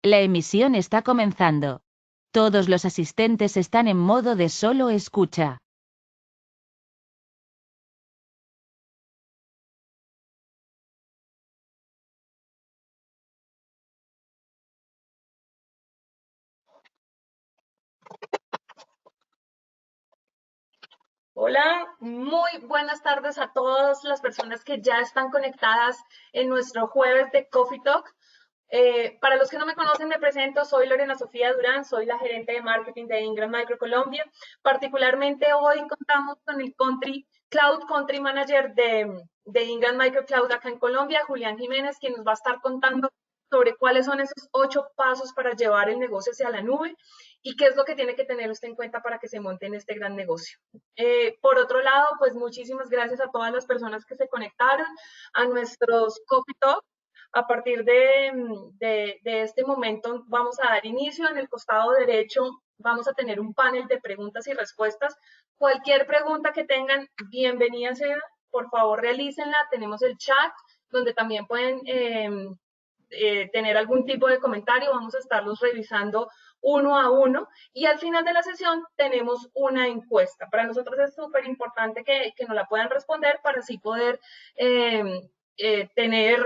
La emisión está comenzando. Todos los asistentes están en modo de solo escucha. Hola, muy buenas tardes a todas las personas que ya están conectadas en nuestro jueves de Coffee Talk. Para los que no me conocen, me presento, soy Lorena Sofía Durán, soy la gerente de marketing de Ingram Micro Colombia. Particularmente hoy contamos con el Cloud Country Manager de Ingram Micro Cloud acá en Colombia, Julián Jiménez, quien nos va a estar contando sobre cuáles son esos 8 pasos para llevar el negocio hacia la nube y qué es lo que tiene que tener usted en cuenta para que se monte en este gran negocio. Por otro lado, pues muchísimas gracias a todas las personas que se conectaron a nuestros Coffee Talk. A partir de este momento vamos a dar inicio. En el costado derecho vamos a tener un panel de preguntas y respuestas. Cualquier pregunta que tengan, bienvenida sea. Por favor, realícenla. Tenemos el chat donde también pueden tener algún tipo de comentario. Vamos a estarlos revisando uno a uno y al final de la sesión tenemos una encuesta. Para nosotros es súper importante que nos la puedan responder para así poder tener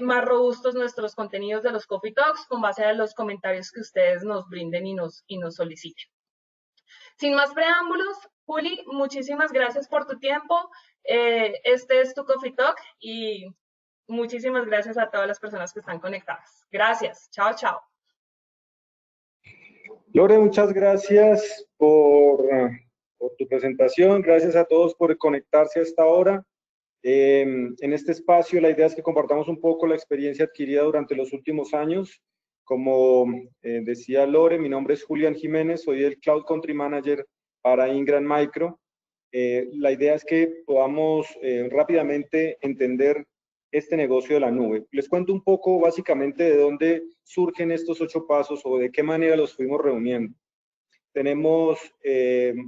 más robustos nuestros contenidos de los Coffee Talks con base a los comentarios que ustedes nos brinden y nos soliciten. Sin más preámbulos, Juli, muchísimas gracias por tu tiempo. Este es tu Coffee Talk y muchísimas gracias a todas las personas que están conectadas. Gracias. Chao, chao. Lore, muchas gracias por tu presentación. Gracias a todos por conectarse a esta hora. En este espacio la idea es que compartamos un poco la experiencia adquirida durante los últimos años. Como decía Lore, mi nombre es Julián Jiménez, soy el Cloud Country Manager para Ingram Micro. La idea es que podamos rápidamente entender este negocio de la nube. Les cuento un poco básicamente de dónde surgen estos 8 pasos o de qué manera los fuimos reuniendo. Tenemos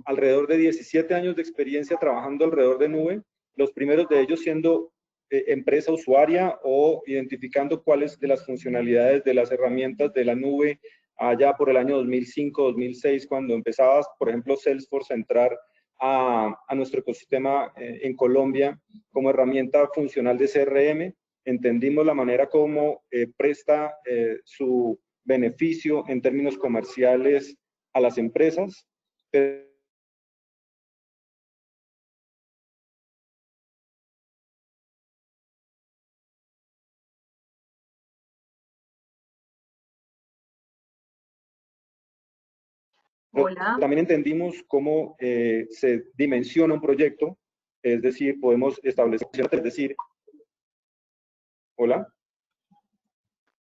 alrededor de 17 años de experiencia trabajando alrededor de nube, los primeros de ellos siendo empresa usuaria o identificando cuáles de las funcionalidades de las herramientas de la nube allá por el año 2005-2006, cuando empezabas, por ejemplo, Salesforce a entrar a nuestro ecosistema en Colombia como herramienta funcional de CRM. Entendimos la manera como presta su beneficio en términos comerciales a las empresas. Hola. También entendimos cómo se dimensiona un proyecto, es decir, podemos establecer, es decir, hola.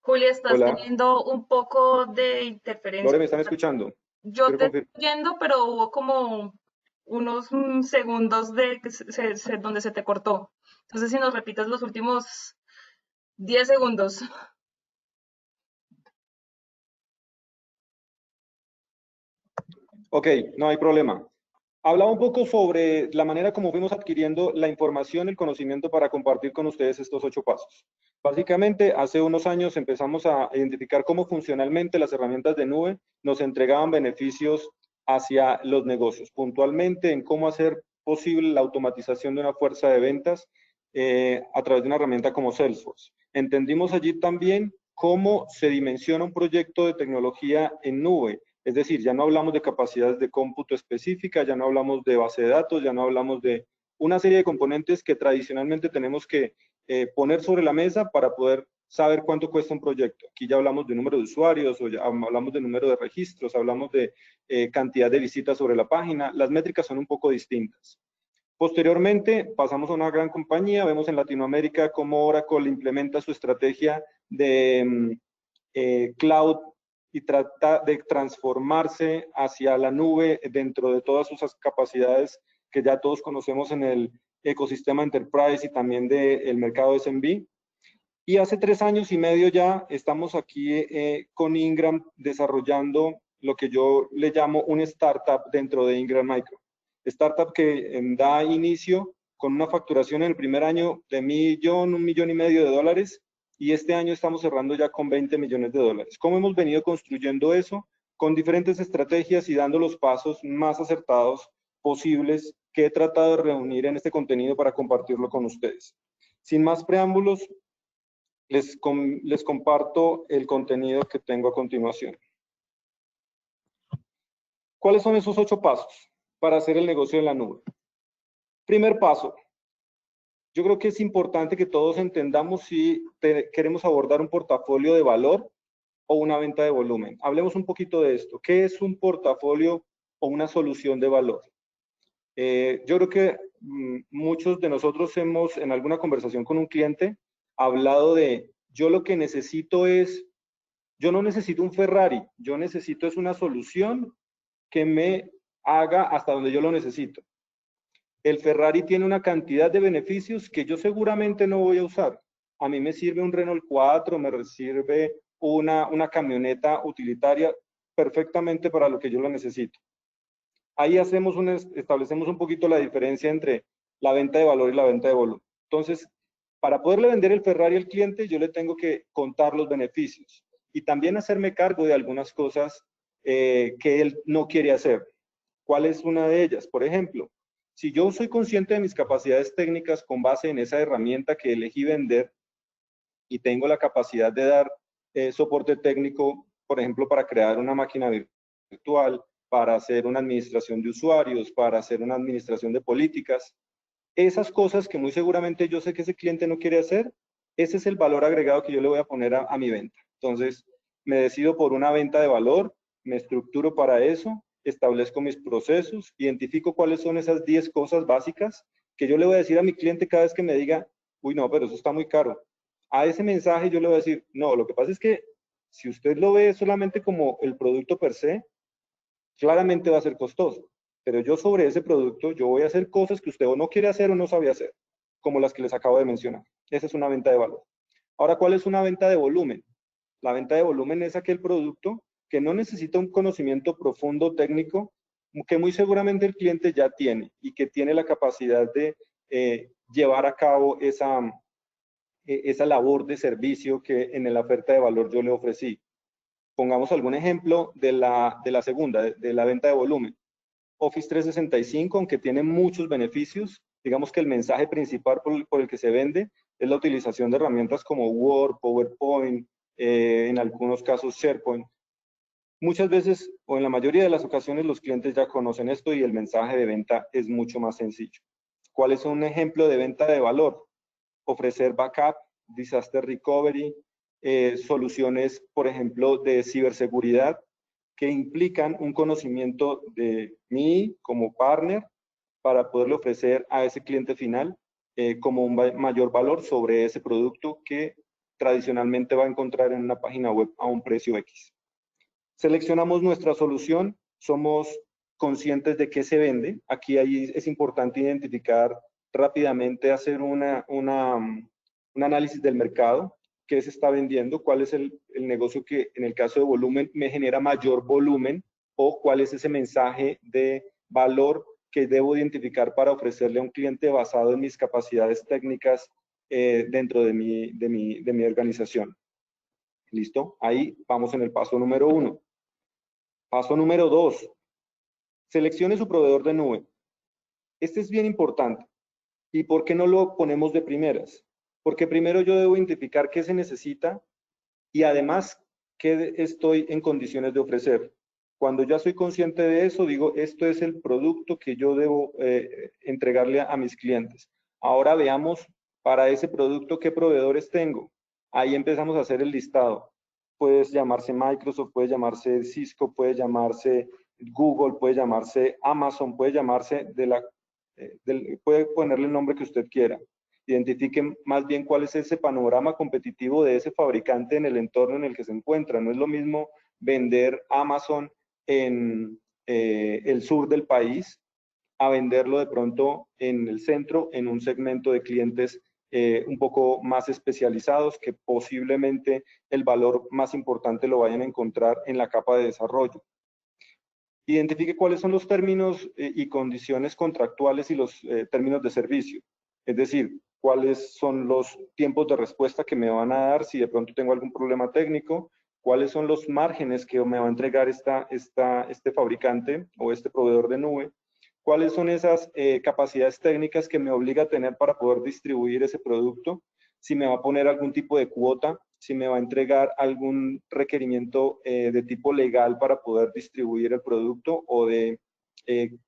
Julia, estás Hola. teniendo un poco de interferencia. Lore, ¿me están escuchando? Yo te estoy oyendo, pero hubo como unos segundos de donde se te cortó. Entonces, si nos repites los últimos 10 segundos. Ok, no hay problema. Hablaba un poco sobre la manera como fuimos adquiriendo la información, el conocimiento para compartir con ustedes estos 8 pasos. Básicamente, hace unos años empezamos a identificar cómo funcionalmente las herramientas de nube nos entregaban beneficios hacia los negocios, puntualmente en cómo hacer posible la automatización de una fuerza de ventas a través de una herramienta como Salesforce. Entendimos allí también cómo se dimensiona un proyecto de tecnología en nube. Es decir, ya no hablamos de capacidades de cómputo específica, ya no hablamos de base de datos, ya no hablamos de una serie de componentes que tradicionalmente tenemos que poner sobre la mesa para poder saber cuánto cuesta un proyecto. Aquí ya hablamos de número de usuarios, o ya hablamos de número de registros, hablamos de cantidad de visitas sobre la página. Las métricas son un poco distintas. Posteriormente, pasamos a una gran compañía. Vemos en Latinoamérica cómo Oracle implementa su estrategia de cloud y trata de transformarse hacia la nube dentro de todas sus capacidades que ya todos conocemos en el ecosistema Enterprise y también del mercado SMB. Y hace 3 años y medio ya estamos aquí con Ingram desarrollando lo que yo le llamo un startup dentro de Ingram Micro. Startup que da inicio con una facturación en el primer año de $1,500,000 y este año estamos cerrando ya con 20 millones de dólares. ¿Cómo hemos venido construyendo eso? Con diferentes estrategias y dando los pasos más acertados posibles que he tratado de reunir en este contenido para compartirlo con ustedes. Sin más preámbulos, les comparto el contenido que tengo a continuación. ¿Cuáles son esos 8 pasos para hacer el negocio en la nube? Primer paso. Yo creo que es importante que todos entendamos si queremos abordar un portafolio de valor o una venta de volumen. Hablemos un poquito de esto. ¿Qué es un portafolio o una solución de valor? Yo creo que muchos de nosotros hemos, en alguna conversación con un cliente, hablado de, yo lo que necesito es, yo no necesito un Ferrari, yo necesito es una solución que me haga hasta donde yo lo necesito. El Ferrari tiene una cantidad de beneficios que yo seguramente no voy a usar. A mí me sirve un Renault 4, me sirve una camioneta utilitaria perfectamente para lo que yo lo necesito. Ahí establecemos un poquito la diferencia entre la venta de valor y la venta de volumen. Entonces, para poderle vender el Ferrari al cliente, yo le tengo que contar los beneficios y también hacerme cargo de algunas cosas que él no quiere hacer. ¿Cuál es una de ellas? Por ejemplo, si yo soy consciente de mis capacidades técnicas con base en esa herramienta que elegí vender y tengo la capacidad de dar soporte técnico, por ejemplo, para crear una máquina virtual, para hacer una administración de usuarios, para hacer una administración de políticas, esas cosas que muy seguramente yo sé que ese cliente no quiere hacer, ese es el valor agregado que yo le voy a poner a mi venta. Entonces, me decido por una venta de valor, me estructuro para eso, establezco mis procesos, identifico cuáles son esas 10 cosas básicas que yo le voy a decir a mi cliente cada vez que me diga, uy, no, pero eso está muy caro. A ese mensaje yo le voy a decir, no, lo que pasa es que si usted lo ve solamente como el producto per se, claramente va a ser costoso. Pero yo sobre ese producto, yo voy a hacer cosas que usted o no quiere hacer o no sabe hacer, como las que les acabo de mencionar. Esa es una venta de valor. Ahora, ¿cuál es una venta de volumen? La venta de volumen es aquel producto que no necesita un conocimiento profundo técnico, que muy seguramente el cliente ya tiene y que tiene la capacidad de llevar a cabo esa labor de servicio que en la oferta de valor yo le ofrecí. Pongamos algún ejemplo de la segunda, de la venta de volumen. Office 365, aunque tiene muchos beneficios, digamos que el mensaje principal por el que se vende es la utilización de herramientas como Word, PowerPoint, en algunos casos SharePoint. Muchas veces, o en la mayoría de las ocasiones, los clientes ya conocen esto y el mensaje de venta es mucho más sencillo. ¿Cuál es un ejemplo de venta de valor? Ofrecer backup, disaster recovery, soluciones, por ejemplo, de ciberseguridad, que implican un conocimiento de mí como partner para poderle ofrecer a ese cliente final como un mayor valor sobre ese producto que tradicionalmente va a encontrar en una página web a un precio X. Seleccionamos nuestra solución, somos conscientes de qué se vende. Aquí es importante identificar rápidamente, hacer un análisis del mercado, qué se está vendiendo, cuál es el negocio que en el caso de volumen me genera mayor volumen o cuál es ese mensaje de valor que debo identificar para ofrecerle a un cliente basado en mis capacidades técnicas dentro de mi organización. ¿Listo? Ahí vamos en el paso número 1. Paso número 2. Seleccione su proveedor de nube. Este es bien importante. ¿Y por qué no lo ponemos de primeras? Porque primero yo debo identificar qué se necesita y además qué estoy en condiciones de ofrecer. Cuando ya soy consciente de eso, digo, esto es el producto que yo debo entregarle a mis clientes. Ahora veamos para ese producto qué proveedores tengo. Ahí empezamos a hacer el listado. Puede llamarse Microsoft, puede llamarse Cisco, puede llamarse Google, puede llamarse Amazon, puede llamarse puede ponerle el nombre que usted quiera. Identifiquen más bien cuál es ese panorama competitivo de ese fabricante en el entorno en el que se encuentra. No es lo mismo vender Amazon en el sur del país a venderlo de pronto en el centro, en un segmento de clientes un poco más especializados que posiblemente el valor más importante lo vayan a encontrar en la capa de desarrollo. Identifique cuáles son los términos y condiciones contractuales y los términos de servicio. Es decir, cuáles son los tiempos de respuesta que me van a dar si de pronto tengo algún problema técnico, cuáles son los márgenes que me va a entregar este fabricante o este proveedor de nube, cuáles son esas capacidades técnicas que me obliga a tener para poder distribuir ese producto, si me va a poner algún tipo de cuota, si me va a entregar algún requerimiento de tipo legal para poder distribuir el producto o de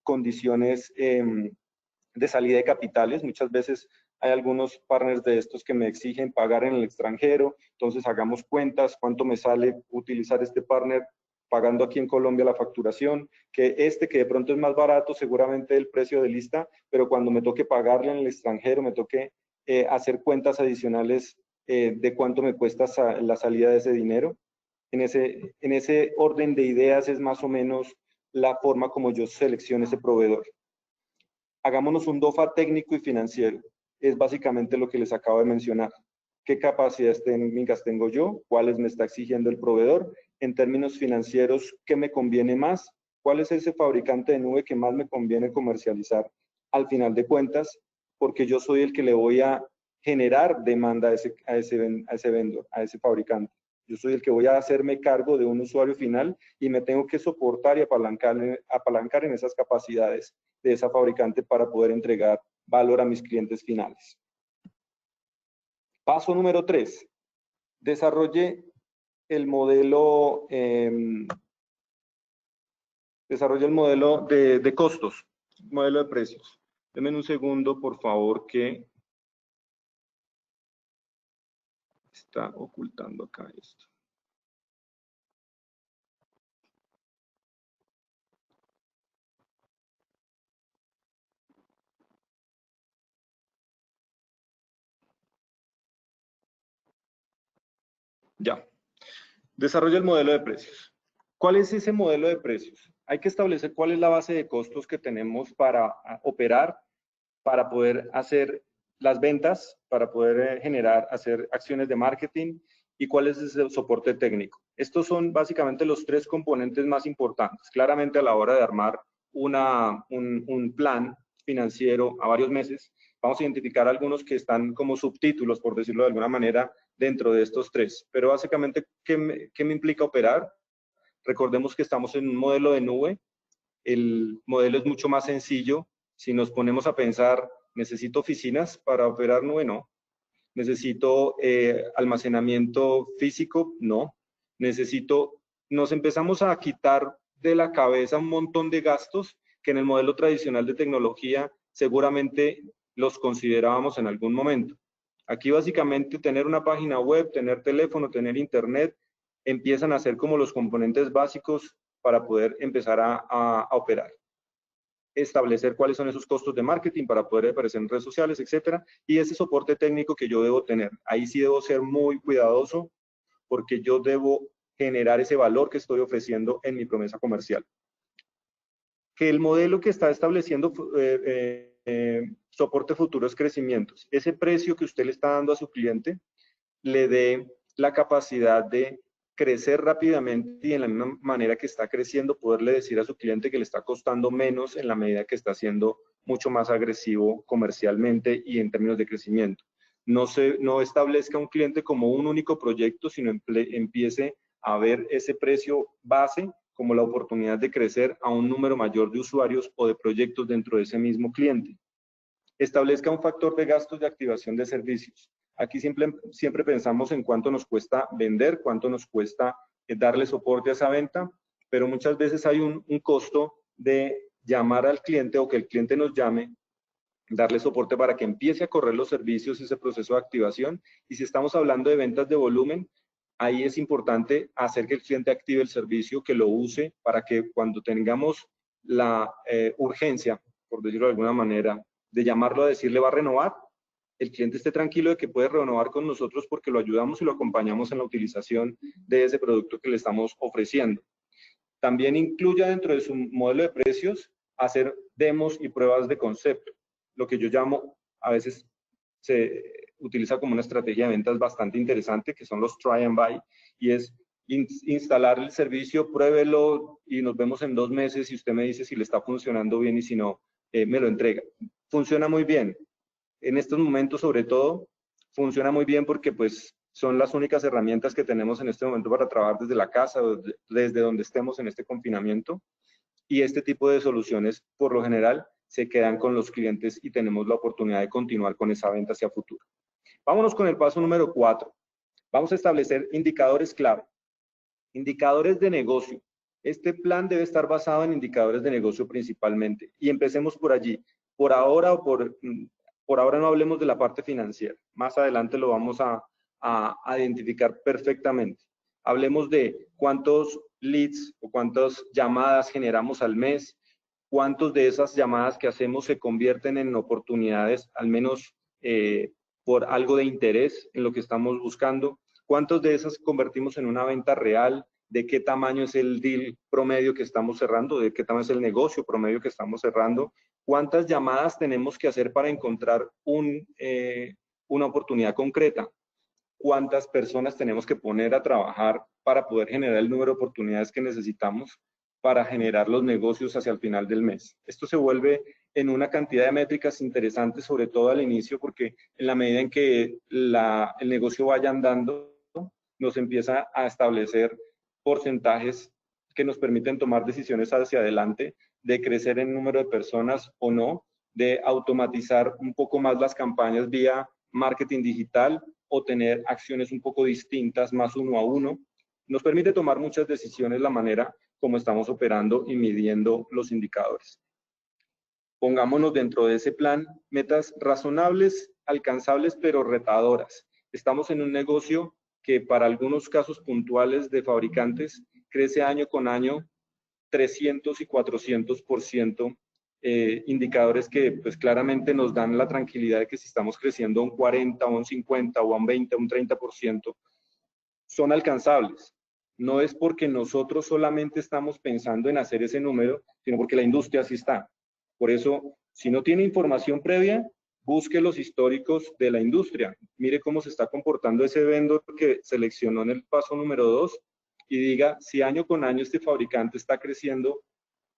condiciones de salida de capitales. Muchas veces hay algunos partners de estos que me exigen pagar en el extranjero, entonces hagamos cuentas, cuánto me sale utilizar este partner pagando aquí en Colombia la facturación, que de pronto es más barato seguramente el precio de lista, pero cuando me toque pagarle en el extranjero, me toque hacer cuentas adicionales de cuánto me cuesta la salida de ese dinero. En ese orden de ideas es más o menos la forma como yo selecciono ese proveedor. Hagámonos un DOFA técnico y financiero. Es básicamente lo que les acabo de mencionar. ¿Qué capacidades técnicas tengo yo? ¿Cuáles me está exigiendo el proveedor? En términos financieros, ¿qué me conviene más? ¿Cuál es ese fabricante de nube que más me conviene comercializar al final de cuentas? Porque yo soy el que le voy a generar demanda a ese vendor, a ese fabricante. Yo soy el que voy a hacerme cargo de un usuario final y me tengo que soportar y apalancar en esas capacidades de esa fabricante para poder entregar valor a mis clientes finales. Paso número 3. Desarrolle el modelo, de costos, modelo de precios. Denme un segundo, por favor, que está ocultando acá esto. Ya. Desarrolla el modelo de precios. ¿Cuál es ese modelo de precios? Hay que establecer cuál es la base de costos que tenemos para operar, para poder hacer las ventas, para poder hacer acciones de marketing y cuál es ese soporte técnico. Estos son básicamente los 3 componentes más importantes. Claramente a la hora de armar un plan financiero a varios meses, vamos a identificar algunos que están como subtítulos, por decirlo de alguna manera, dentro de estos 3. Pero básicamente, ¿qué me implica operar? Recordemos que estamos en un modelo de nube. El modelo es mucho más sencillo. Si nos ponemos a pensar, ¿necesito oficinas para operar nube? No. ¿Necesito almacenamiento físico? No. Nos empezamos a quitar de la cabeza un montón de gastos que en el modelo tradicional de tecnología seguramente los considerábamos en algún momento. Aquí básicamente tener una página web, tener teléfono, tener internet, empiezan a ser como los componentes básicos para poder empezar a operar. Establecer cuáles son esos costos de marketing para poder aparecer en redes sociales, etcétera, y ese soporte técnico que yo debo tener. Ahí sí debo ser muy cuidadoso porque yo debo generar ese valor que estoy ofreciendo en mi promesa comercial. Que el modelo que está estableciendo soporte futuros crecimientos, ese precio que usted le está dando a su cliente, le dé la capacidad de crecer rápidamente y en la misma manera que está creciendo, poderle decir a su cliente que le está costando menos en la medida que está siendo mucho más agresivo comercialmente y en términos de crecimiento. No establezca un cliente como un único proyecto, sino empiece a ver ese precio base como la oportunidad de crecer a un número mayor de usuarios o de proyectos dentro de ese mismo cliente. Establezca un factor de gastos de activación de servicios. Aquí siempre pensamos en cuánto nos cuesta vender, cuánto nos cuesta darle soporte a esa venta, pero muchas veces hay un costo de llamar al cliente o que el cliente nos llame, darle soporte para que empiece a correr los servicios, ese proceso de activación. Y si estamos hablando de ventas de volumen, ahí es importante hacer que el cliente active el servicio, que lo use para que cuando tengamos la urgencia, por decirlo de alguna manera, de llamarlo a decirle va a renovar, el cliente esté tranquilo de que puede renovar con nosotros porque lo ayudamos y lo acompañamos en la utilización de ese producto que le estamos ofreciendo. También incluya dentro de su modelo de precios hacer demos y pruebas de concepto, lo que yo llamo, a veces se utiliza como una estrategia de ventas bastante interesante, que son los try and buy, y es instalar el servicio, pruébelo y nos vemos en 2 meses y usted me dice si le está funcionando bien y si no, me lo entrega. Funciona muy bien. En estos momentos, sobre todo, funciona muy bien porque pues son las únicas herramientas que tenemos en este momento para trabajar desde la casa o desde donde estemos en este confinamiento. Y este tipo de soluciones, por lo general, se quedan con los clientes y tenemos la oportunidad de continuar con esa venta hacia futuro. Vámonos con el paso número 4. Vamos a establecer indicadores clave. Indicadores de negocio. Este plan debe estar basado en indicadores de negocio principalmente. Y empecemos por allí. Por ahora no hablemos de la parte financiera. Más adelante lo vamos a identificar perfectamente. Hablemos de cuántos leads o cuántas llamadas generamos al mes, cuántos de esas llamadas que hacemos se convierten en oportunidades, al menos por algo de interés en lo que estamos buscando, cuántos de esas convertimos en una venta real, de qué tamaño es el deal promedio que estamos cerrando, de qué tamaño es el negocio promedio que estamos cerrando, cuántas llamadas tenemos que hacer para encontrar una oportunidad concreta, cuántas personas tenemos que poner a trabajar para poder generar el número de oportunidades que necesitamos para generar los negocios hacia el final del mes. Esto se vuelve en una cantidad de métricas interesantes, sobre todo al inicio, porque en la medida en que el negocio vaya andando, nos empieza a establecer porcentajes que nos permiten tomar decisiones hacia adelante, de crecer en número de personas o no, de automatizar un poco más las campañas vía marketing digital o tener acciones un poco distintas, más 1 a 1. Nos permite tomar muchas decisiones la manera como estamos operando y midiendo los indicadores. Pongámonos dentro de ese plan metas razonables, alcanzables, pero retadoras. Estamos en un negocio que para algunos casos puntuales de fabricantes crece año con año 300 y 400%, indicadores que pues claramente nos dan la tranquilidad de que si estamos creciendo un 40, un 50 o un 20, un 30%, son alcanzables. No es porque nosotros solamente estamos pensando en hacer ese número, sino porque la industria así está. Por eso, si no tiene información previa, busque los históricos de la industria. Mire cómo se está comportando ese vendor que seleccionó en el paso número 2 y diga si año con año este fabricante está creciendo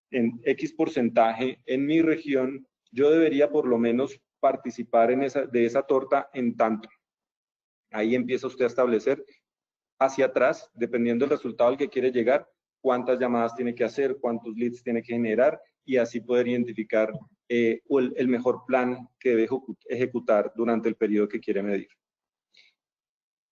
en X porcentaje en mi región, yo debería por lo menos participar de esa torta en tanto. Ahí empieza usted a establecer hacia atrás, dependiendo del resultado al que quiere llegar, cuántas llamadas tiene que hacer, cuántos leads tiene que generar y así poder identificar el mejor plan que debe ejecutar durante el periodo que quiere medir.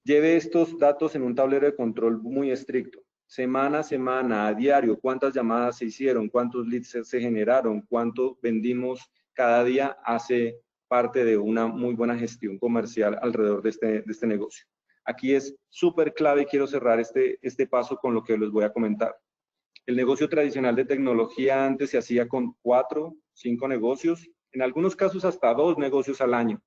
Lleve estos datos en un tablero de control muy estricto. Semana a semana, a diario, cuántas llamadas se hicieron, cuántos leads se generaron, cuánto vendimos cada día, hace parte de una muy buena gestión comercial alrededor de este negocio. Aquí es súper clave y quiero cerrar este paso con lo que les voy a comentar. El negocio tradicional de tecnología antes se hacía con 4, 5 negocios, en algunos casos hasta 2 negocios al año.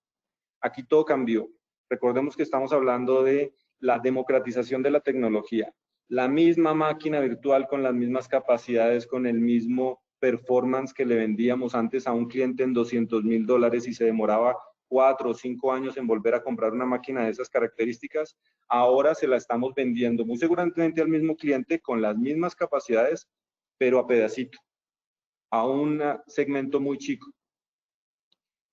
Aquí todo cambió. Recordemos que estamos hablando de la democratización de la tecnología. La misma máquina virtual con las mismas capacidades, con el mismo performance que le vendíamos antes a un cliente en $200,000 y se demoraba 4 o 5 años en volver a comprar una máquina de esas características, ahora se la estamos vendiendo muy seguramente al mismo cliente con las mismas capacidades, pero a pedacito, a un segmento muy chico.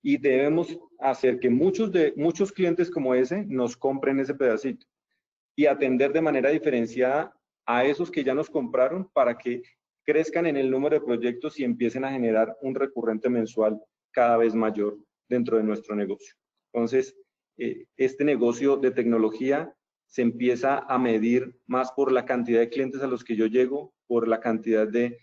Y debemos hacer que muchos clientes como ese nos compren ese pedacito y atender de manera diferenciada a esos que ya nos compraron para que crezcan en el número de proyectos y empiecen a generar un recurrente mensual cada vez mayor dentro de nuestro negocio. Entonces, este negocio de tecnología se empieza a medir más por la cantidad de clientes a los que yo llego, por la cantidad de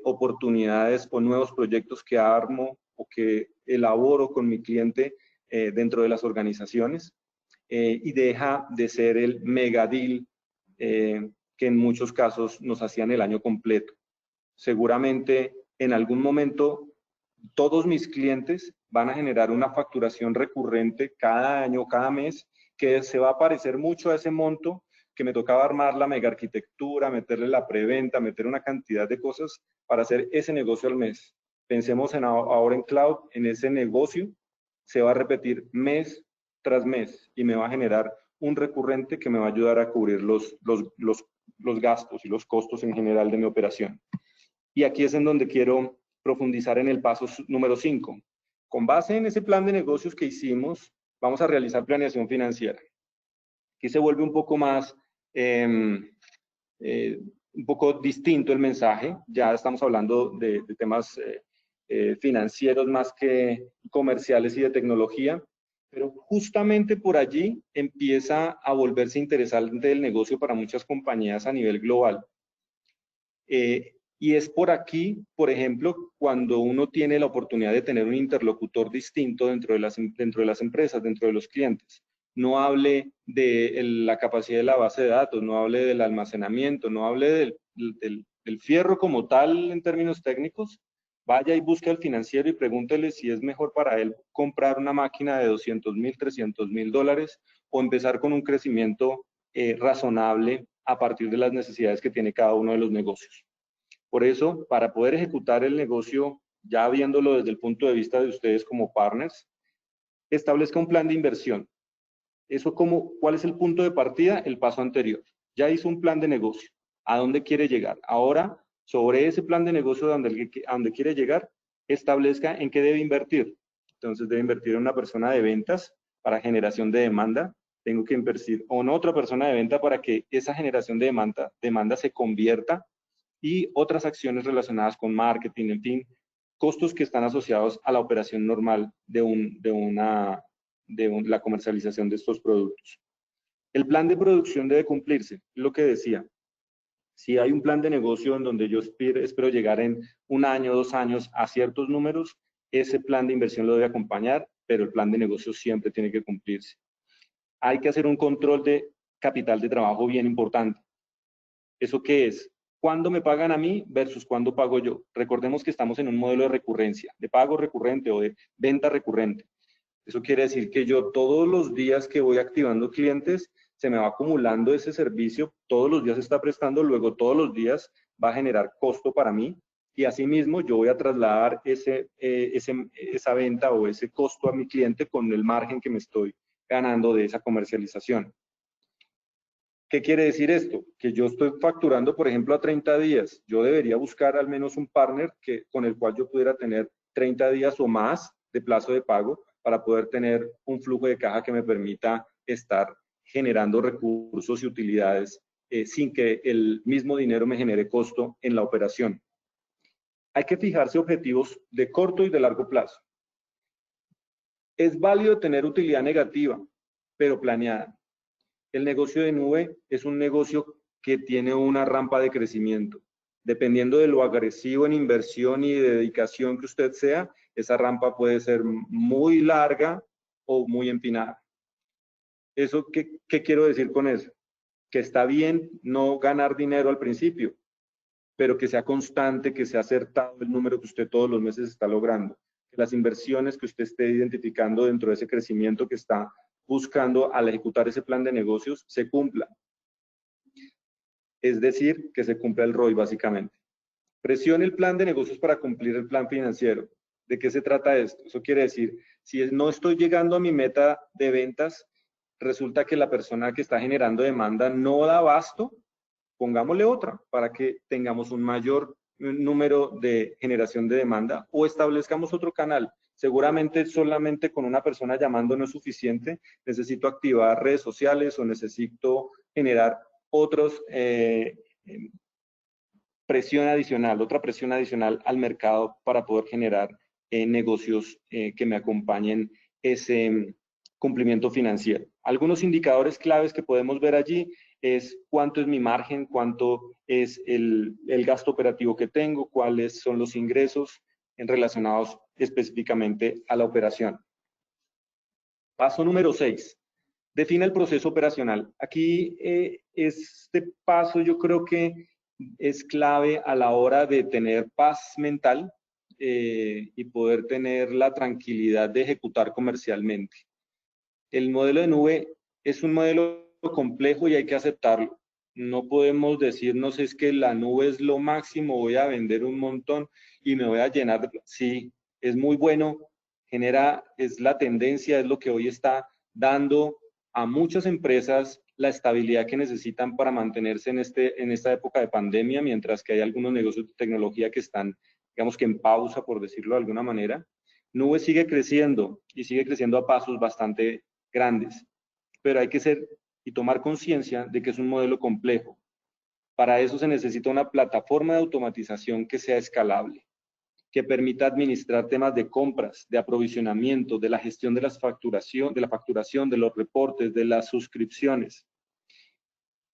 oportunidades o nuevos proyectos que armo o que elaboro con mi cliente dentro de las organizaciones y deja de ser el mega deal que en muchos casos nos hacían el año completo. Seguramente en algún momento todos mis clientes van a generar una facturación recurrente cada año, cada mes, que se va a parecer mucho a ese monto que me tocaba armar la mega arquitectura, meterle la preventa, meter una cantidad de cosas para hacer ese negocio al mes. Pensemos ahora en cloud, en ese negocio, se va a repetir mes tras mes y me va a generar un recurrente que me va a ayudar a cubrir los gastos y los costos en general de mi operación. Y aquí es en donde quiero profundizar en el paso número 5. Con base en ese plan de negocios que hicimos, vamos a realizar planeación financiera. Aquí se vuelve un poco más, un poco distinto el mensaje. Ya estamos hablando de temas financieros más que comerciales y de tecnología. Pero justamente por allí empieza a volverse interesante el negocio para muchas compañías a nivel global. Y es por aquí, por ejemplo, cuando uno tiene la oportunidad de tener un interlocutor distinto dentro de las empresas, dentro de los clientes. No hable de la capacidad de la base de datos, no hable del almacenamiento, no hable del fierro como tal en términos técnicos. Vaya y busque al financiero y pregúntele si es mejor para él comprar una máquina de $200,000, $300,000 o empezar con un crecimiento razonable a partir de las necesidades que tiene cada uno de los negocios. Por eso, para poder ejecutar el negocio, ya viéndolo desde el punto de vista de ustedes como partners, establezca un plan de inversión. ¿Cuál es el punto de partida? El paso anterior. Ya hizo un plan de negocio. ¿A dónde quiere llegar? Ahora, sobre ese plan de negocio a donde quiere llegar, establezca en qué debe invertir. Entonces, debe invertir en una persona de ventas para generación de demanda. Tengo que invertir en otra persona de venta para que esa generación de demanda se convierta, y otras acciones relacionadas con marketing, en fin, costos que están asociados a la operación normal de la comercialización de estos productos. El plan de producción debe cumplirse, lo que decía. Si hay un plan de negocio en donde yo espero llegar en 1 año, 2 años a ciertos números, ese plan de inversión lo debe acompañar, pero el plan de negocio siempre tiene que cumplirse. Hay que hacer un control de capital de trabajo bien importante. ¿Eso qué es? ¿Cuándo me pagan a mí versus cuándo pago yo? Recordemos que estamos en un modelo de recurrencia, de pago recurrente o de venta recurrente. Eso quiere decir que yo todos los días que voy activando clientes, se me va acumulando ese servicio, todos los días se está prestando, luego todos los días va a generar costo para mí, y asimismo yo voy a trasladar esa venta o ese costo a mi cliente con el margen que me estoy ganando de esa comercialización. ¿Qué quiere decir esto? Que yo estoy facturando, por ejemplo, a 30 días. Yo debería buscar al menos un partner con el cual yo pudiera tener 30 días o más de plazo de pago para poder tener un flujo de caja que me permita estar generando recursos y utilidades sin que el mismo dinero me genere costo en la operación. Hay que fijarse objetivos de corto y de largo plazo. Es válido tener utilidad negativa, pero planeada. El negocio de nube es un negocio que tiene una rampa de crecimiento. Dependiendo de lo agresivo en inversión y de dedicación que usted sea, esa rampa puede ser muy larga o muy empinada. ¿Qué quiero decir con eso? Que está bien no ganar dinero al principio, pero que sea constante, que sea acertado el número que usted todos los meses está logrando. Que las inversiones que usted esté identificando dentro de ese crecimiento que está buscando al ejecutar ese plan de negocios se cumpla. Es decir, que se cumpla el ROI básicamente. Presione el plan de negocios para cumplir el plan financiero. ¿De qué se trata esto? Eso quiere decir, si no estoy llegando a mi meta de ventas, resulta que la persona que está generando demanda no da abasto, pongámosle otra para que tengamos un mayor número de generación de demanda, o establezcamos otro canal. Seguramente solamente con una persona llamando no es suficiente, necesito activar redes sociales o necesito generar otros otra presión adicional al mercado para poder generar negocios que me acompañen ese cumplimiento financiero. Algunos indicadores claves que podemos ver allí es cuánto es mi margen, cuánto es el gasto operativo que tengo, cuáles son los ingresos relacionados específicamente a la operación. Paso número 6. Define el proceso operacional. Aquí este paso yo creo que es clave a la hora de tener paz mental y poder tener la tranquilidad de ejecutar comercialmente. El modelo de nube es un modelo complejo y hay que aceptarlo. No podemos decirnos es que la nube es lo máximo, voy a vender un montón y me voy a llenar de... Sí, es muy bueno, es la tendencia, es lo que hoy está dando a muchas empresas la estabilidad que necesitan para mantenerse en esta época de pandemia, mientras que hay algunos negocios de tecnología que están, digamos que en pausa, por decirlo de alguna manera. Nube sigue creciendo y sigue creciendo a pasos bastante grandes, pero hay que ser y tomar conciencia de que es un modelo complejo. Para eso se necesita una plataforma de automatización que sea escalable, que permita administrar temas de compras, de aprovisionamiento, de la gestión de la facturación, de los reportes, de las suscripciones.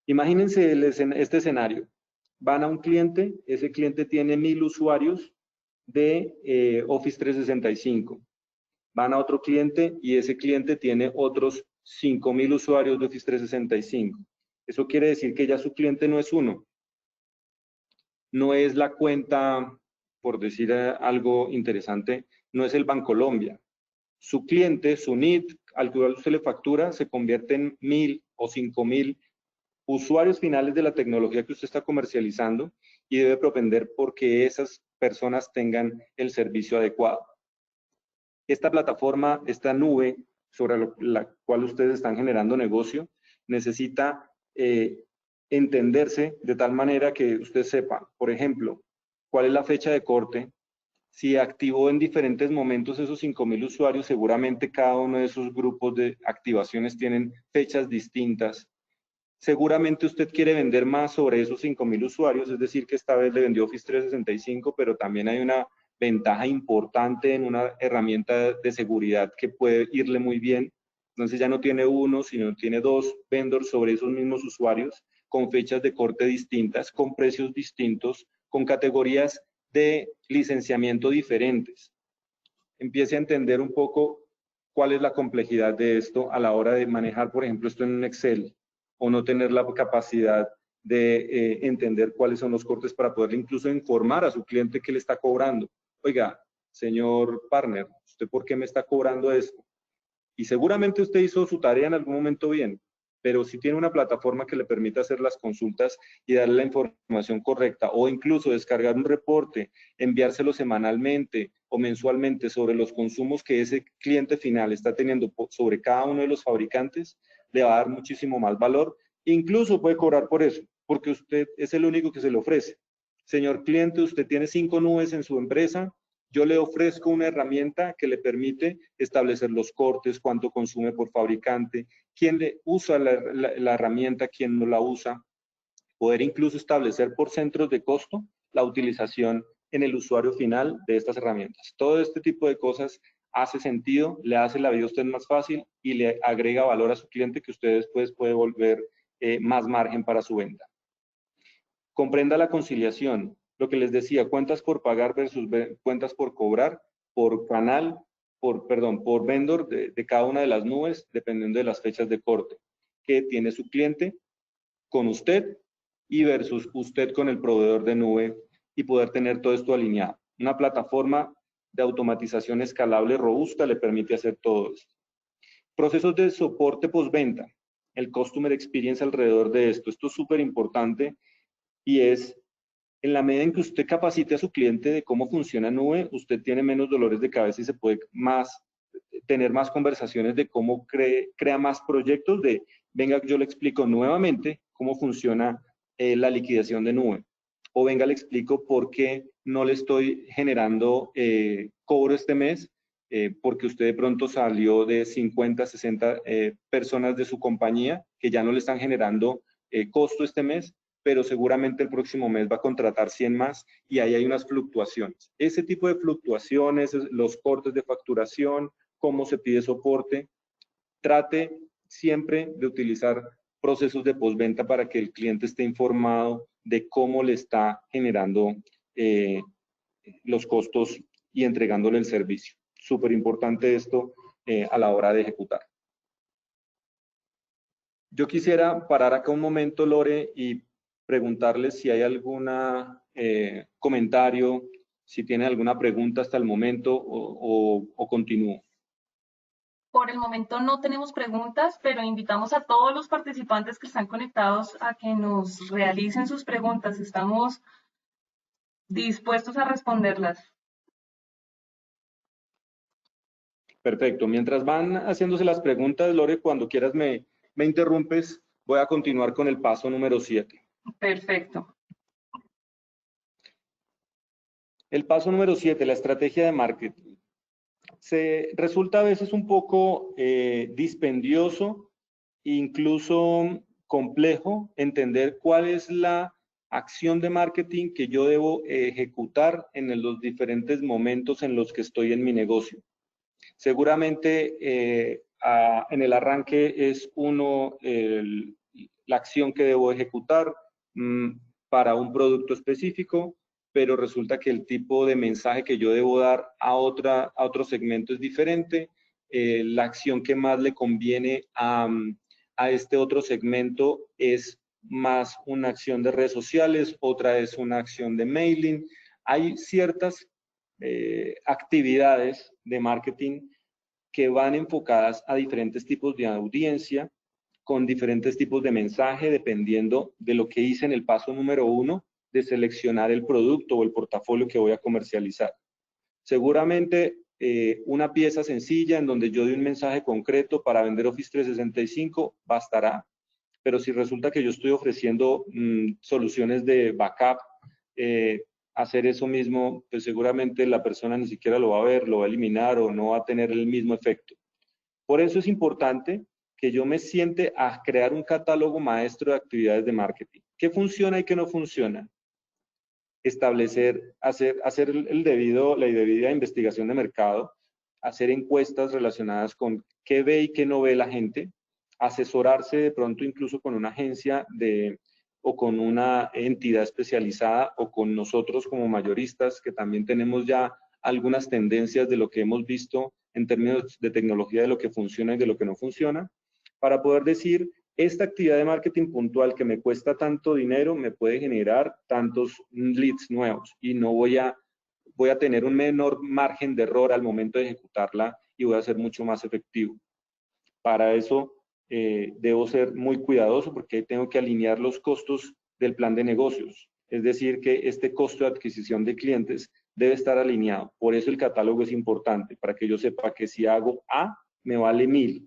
Imagínense este escenario. Van a un cliente, ese cliente tiene 1000 usuarios de Office 365. Van a otro cliente y ese cliente tiene otros 5000 usuarios de Office 365. Eso quiere decir que ya su cliente no es uno. No es la cuenta, por decir algo interesante, no es el Bancolombia. Su cliente, su NIT, al cual usted le factura, se convierte en 1000 o 5000 usuarios finales de la tecnología que usted está comercializando y debe propender porque esas personas tengan el servicio adecuado. Esta plataforma, esta nube sobre la cual ustedes están generando negocio, necesita entenderse de tal manera que usted sepa, por ejemplo, cuál es la fecha de corte. Si activó en diferentes momentos esos 5000 usuarios, seguramente cada uno de esos grupos de activaciones tienen fechas distintas. Seguramente usted quiere vender más sobre esos 5000 usuarios, es decir, que esta vez le vendió Office 365, pero también hay una ventaja importante en una herramienta de seguridad que puede irle muy bien. Entonces ya no tiene uno, sino tiene dos vendors sobre esos mismos usuarios, con fechas de corte distintas, con precios distintos, con categorías de licenciamiento diferentes. Empiece a entender un poco cuál es la complejidad de esto a la hora de manejar, por ejemplo, esto en un Excel, o no tener la capacidad de entender cuáles son los cortes para poderle incluso informar a su cliente que le está cobrando. Oiga, señor partner, ¿usted por qué me está cobrando esto? Y seguramente usted hizo su tarea en algún momento bien, pero si tiene una plataforma que le permita hacer las consultas y darle la información correcta, o incluso descargar un reporte, enviárselo semanalmente o mensualmente sobre los consumos que ese cliente final está teniendo sobre cada uno de los fabricantes, le va a dar muchísimo más valor. Incluso puede cobrar por eso, porque usted es el único que se le ofrece. Señor cliente, usted tiene 5 nubes en su empresa, yo le ofrezco una herramienta que le permite establecer los cortes, cuánto consume por fabricante, quién le usa la herramienta, quién no la usa, poder incluso establecer por centros de costo la utilización en el usuario final de estas herramientas. Todo este tipo de cosas hace sentido, le hace la vida a usted más fácil y le agrega valor a su cliente que usted después puede volver más margen para su venta. Comprenda la conciliación. Lo que les decía, cuentas por pagar versus cuentas por cobrar, por canal, por vendor de cada una de las nubes, dependiendo de las fechas de corte que tiene su cliente con usted y versus usted con el proveedor de nube y poder tener todo esto alineado. Una plataforma de automatización escalable robusta le permite hacer todo esto. Procesos de soporte postventa, el Customer Experience alrededor de esto. Esto es súper importante y es, en la medida en que usted capacite a su cliente de cómo funciona nube, usted tiene menos dolores de cabeza y se puede tener más conversaciones de cómo crea más proyectos de, venga, yo le explico nuevamente cómo funciona la liquidación de nube. O venga, le explico por qué no le estoy generando cobro este mes, porque usted de pronto salió de 50, 60 personas de su compañía que ya no le están generando costo este mes, pero seguramente el próximo mes va a contratar 100 más y ahí hay unas fluctuaciones. Ese tipo de fluctuaciones, los cortes de facturación, cómo se pide soporte, trate siempre de utilizar procesos de postventa para que el cliente esté informado de cómo le está generando los costos y entregándole el servicio. Súper importante esto a la hora de ejecutar. Yo quisiera parar acá un momento, Lore, y preguntarles si hay algún comentario, si tienen alguna pregunta hasta el momento o continúo. Por el momento no tenemos preguntas, pero invitamos a todos los participantes que están conectados a que nos realicen sus preguntas. Estamos dispuestos a responderlas. Perfecto. Mientras van haciéndose las preguntas, Lore, cuando quieras me interrumpes, voy a continuar con el paso número 7. Perfecto. El paso número 7, la estrategia de marketing. resulta a veces un poco dispendioso, incluso complejo, entender cuál es la acción de marketing que yo debo ejecutar en los diferentes momentos en los que estoy en mi negocio. Seguramente en el arranque es la acción que debo ejecutar para un producto específico, pero resulta que el tipo de mensaje que yo debo dar a otro segmento es diferente. La acción que más le conviene a este otro segmento es más una acción de redes sociales, otra es una acción de mailing. Hay ciertas actividades de marketing que van enfocadas a diferentes tipos de audiencia, con diferentes tipos de mensaje, dependiendo de lo que hice en el paso número 1, de seleccionar el producto o el portafolio que voy a comercializar. Seguramente una pieza sencilla en donde yo dé un mensaje concreto para vender Office 365 bastará, pero si resulta que yo estoy ofreciendo soluciones de backup, hacer eso mismo, pues seguramente la persona ni siquiera lo va a ver, lo va a eliminar o no va a tener el mismo efecto. Por eso es importante que yo me siente a crear un catálogo maestro de actividades de marketing. ¿Qué funciona y qué no funciona? Establecer, hacer la debida investigación de mercado, hacer encuestas relacionadas con qué ve y qué no ve la gente, asesorarse de pronto incluso con una agencia o con una entidad especializada o con nosotros como mayoristas que también tenemos ya algunas tendencias de lo que hemos visto en términos de tecnología, de lo que funciona y de lo que no funciona, para poder decir, esta actividad de marketing puntual que me cuesta tanto dinero me puede generar tantos leads nuevos y no voy a tener un menor margen de error al momento de ejecutarla y voy a ser mucho más efectivo. Para eso debo ser muy cuidadoso porque tengo que alinear los costos del plan de negocios. Es decir, que este costo de adquisición de clientes debe estar alineado. Por eso el catálogo es importante, para que yo sepa que si hago A, me vale 1.000.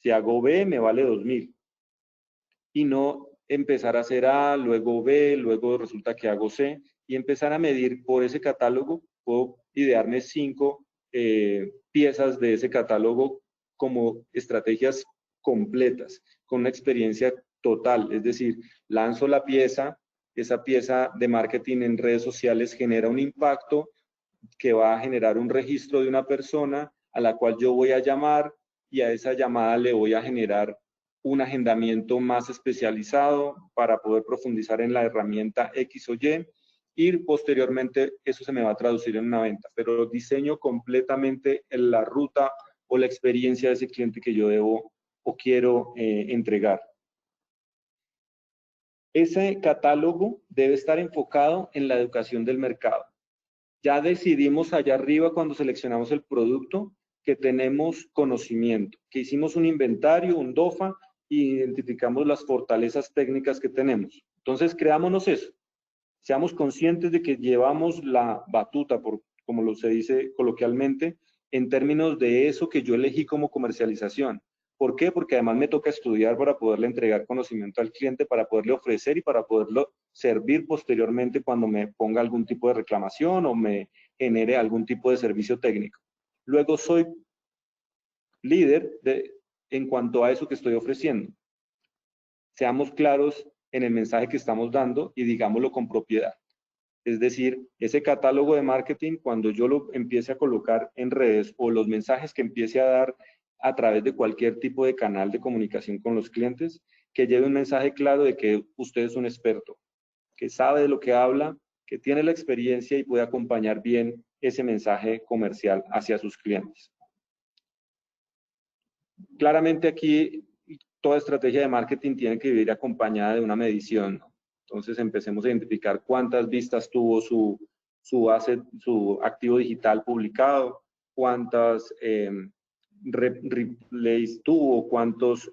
Si hago B, me vale 2.000. Y no empezar a hacer A, luego B, luego resulta que hago C, y empezar a medir por ese catálogo. Puedo idearme 5 piezas de ese catálogo como estrategias completas, con una experiencia total. Es decir, lanzo la pieza, esa pieza de marketing en redes sociales genera un impacto que va a generar un registro de una persona a la cual yo voy a llamar y a esa llamada le voy a generar un agendamiento más especializado para poder profundizar en la herramienta X o Y posteriormente eso se me va a traducir en una venta, pero diseño completamente la ruta o la experiencia de ese cliente que yo debo o quiero entregar. Ese catálogo debe estar enfocado en la educación del mercado. Ya decidimos allá arriba cuando seleccionamos el producto que tenemos conocimiento, que hicimos un inventario, un DOFA, y identificamos las fortalezas técnicas que tenemos. Entonces, creámonos eso. Seamos conscientes de que llevamos la batuta, como se dice coloquialmente, en términos de eso que yo elegí como comercialización. ¿Por qué? Porque además me toca estudiar para poderle entregar conocimiento al cliente, para poderle ofrecer y para poderlo servir posteriormente cuando me ponga algún tipo de reclamación o me genere algún tipo de servicio técnico. Luego soy líder en cuanto a eso que estoy ofreciendo. Seamos claros en el mensaje que estamos dando y digámoslo con propiedad. Es decir, ese catálogo de marketing, cuando yo lo empiece a colocar en redes o los mensajes que empiece a dar a través de cualquier tipo de canal de comunicación con los clientes, que lleve un mensaje claro de que usted es un experto, que sabe de lo que habla, que tiene la experiencia y puede acompañar bien ese mensaje comercial hacia sus clientes. Claramente aquí toda estrategia de marketing tiene que ir acompañada de una medición, ¿no? Entonces empecemos a identificar cuántas vistas tuvo su activo digital publicado, cuántas replays tuvo, cuántos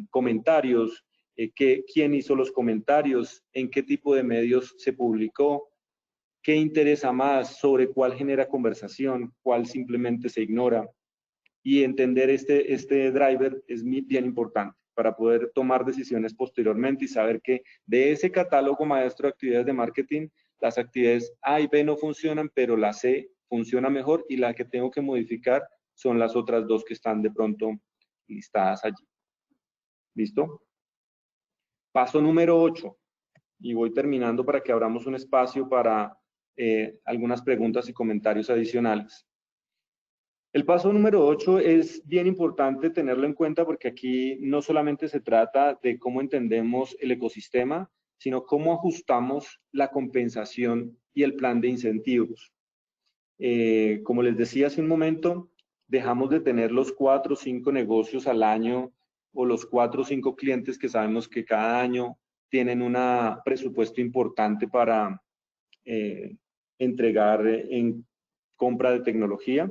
comentarios, quién hizo los comentarios, en qué tipo de medios se publicó, qué interesa más, sobre cuál genera conversación, cuál simplemente se ignora. Y entender este driver es bien importante para poder tomar decisiones posteriormente y saber que de ese catálogo maestro de actividades de marketing, las actividades A y B no funcionan, pero la C funciona mejor y la que tengo que modificar son las otras dos que están de pronto listadas allí. ¿Listo? Paso número 8. Y voy terminando para que abramos un espacio para algunas preguntas y comentarios adicionales. El paso número 8 es bien importante tenerlo en cuenta porque aquí no solamente se trata de cómo entendemos el ecosistema, sino cómo ajustamos la compensación y el plan de incentivos. Como les decía hace un momento, dejamos de tener los 4 o 5 negocios al año o los 4 o 5 clientes que sabemos que cada año tienen un presupuesto importante para entregar en compra de tecnología,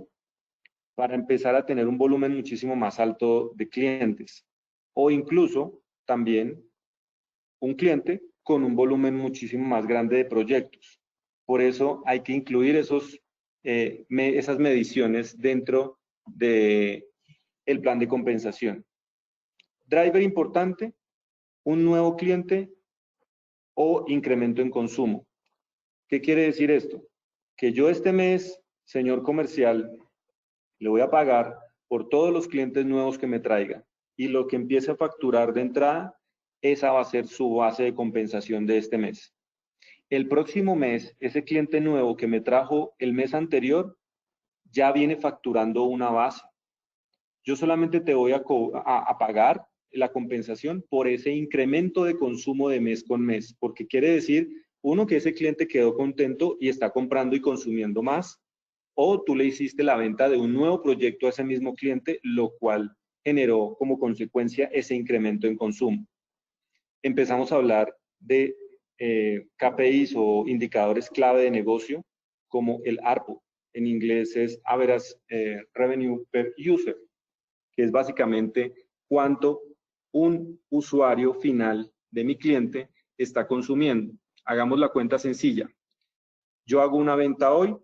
para empezar a tener un volumen muchísimo más alto de clientes. O incluso también un cliente con un volumen muchísimo más grande de proyectos. Por eso hay que incluir esas mediciones dentro del plan de compensación. Driver importante, un nuevo cliente o incremento en consumo. ¿Qué quiere decir esto? Que yo este mes, señor comercial, le voy a pagar por todos los clientes nuevos que me traiga y lo que empiece a facturar de entrada, esa va a ser su base de compensación de este mes. El próximo mes, ese cliente nuevo que me trajo el mes anterior, ya viene facturando una base. Yo solamente te voy a pagar la compensación por ese incremento de consumo de mes con mes, porque quiere decir, uno, que ese cliente quedó contento y está comprando y consumiendo más, o tú le hiciste la venta de un nuevo proyecto a ese mismo cliente, lo cual generó como consecuencia ese incremento en consumo. Empezamos a hablar de KPIs o indicadores clave de negocio, como el ARPU. En inglés es Average Revenue Per User, que es básicamente cuánto un usuario final de mi cliente está consumiendo. Hagamos la cuenta sencilla. Yo hago una venta hoy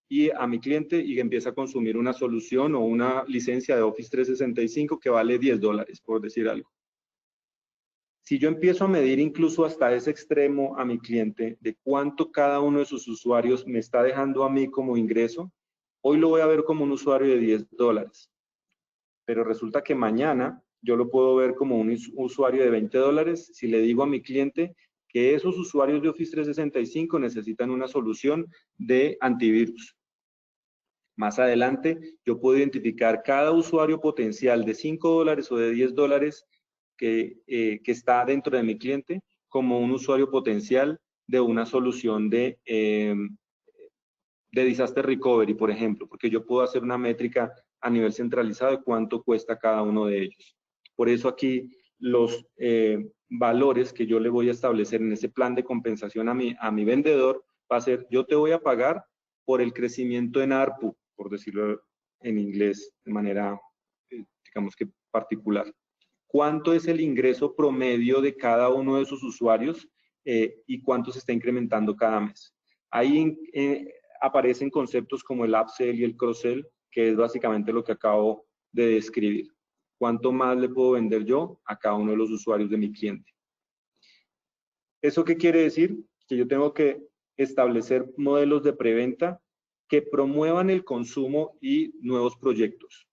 y a mi cliente y empieza a consumir una solución o una licencia de Office 365 que vale $10, por decir algo. Si yo empiezo a medir incluso hasta ese extremo a mi cliente de cuánto cada uno de sus usuarios me está dejando a mí como ingreso, hoy lo voy a ver como un usuario de $10. Pero resulta que mañana yo lo puedo ver como un usuario de $20 si le digo a mi cliente que esos usuarios de Office 365 necesitan una solución de antivirus. Más adelante, yo puedo identificar cada usuario potencial de $5 o de $10 que está dentro de mi cliente como un usuario potencial de una solución de disaster recovery, por ejemplo, porque yo puedo hacer una métrica a nivel centralizado de cuánto cuesta cada uno de ellos. Por eso aquí los valores que yo le voy a establecer en ese plan de compensación a mi vendedor va a ser, yo te voy a pagar por el crecimiento en ARPU, por decirlo en inglés de manera, digamos que particular. ¿Cuánto es el ingreso promedio de cada uno de sus usuarios y cuánto se está incrementando cada mes? Ahí aparecen conceptos como el upsell y el cross-sell, que es básicamente lo que acabo de describir. ¿Cuánto más le puedo vender yo a cada uno de los usuarios de mi cliente? ¿Eso qué quiere decir? Que yo tengo que establecer modelos de preventa que promuevan el consumo y nuevos proyectos.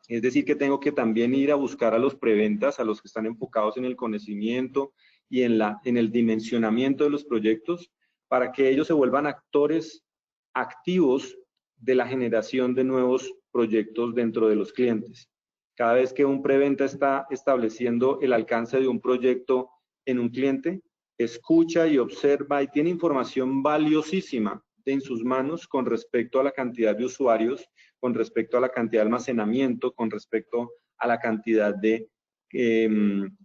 Es decir, que tengo que también ir a buscar a los preventas, a los que están enfocados en el conocimiento y en el dimensionamiento de los proyectos, para que ellos se vuelvan actores activos de la generación de nuevos proyectos dentro de los clientes. Cada vez que un preventa está estableciendo el alcance de un proyecto en un cliente, escucha y observa y tiene información valiosísima en sus manos con respecto a la cantidad de usuarios, con respecto a la cantidad de almacenamiento, con respecto a la cantidad de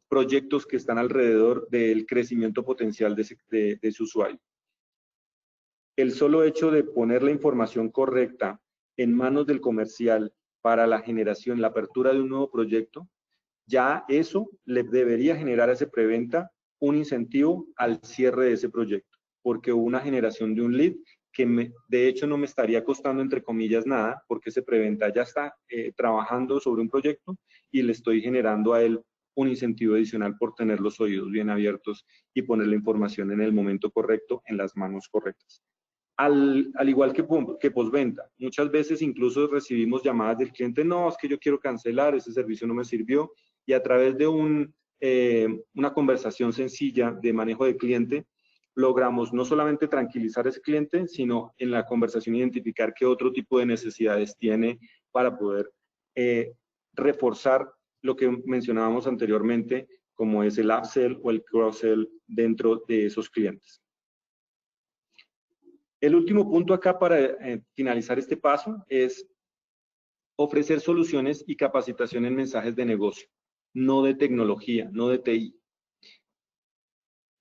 proyectos que están alrededor del crecimiento potencial de ese usuario. El solo hecho de poner la información correcta en manos del comercial para la generación, la apertura de un nuevo proyecto, ya eso le debería generar a ese preventa un incentivo al cierre de ese proyecto, porque hubo una generación de un lead que de hecho no me estaría costando entre comillas nada, porque ese preventa ya está trabajando sobre un proyecto y le estoy generando a él un incentivo adicional por tener los oídos bien abiertos y poner la información en el momento correcto, en las manos correctas. al igual que postventa. Muchas veces incluso recibimos llamadas del cliente, no, es que yo quiero cancelar, ese servicio no me sirvió, y a través de una conversación sencilla de manejo de cliente, logramos no solamente tranquilizar a ese cliente, sino en la conversación identificar qué otro tipo de necesidades tiene para poder reforzar lo que mencionábamos anteriormente, como es el upsell o el cross-sell dentro de esos clientes. El último punto acá para finalizar este paso es ofrecer soluciones y capacitación en mensajes de negocio, no de tecnología, no de TI.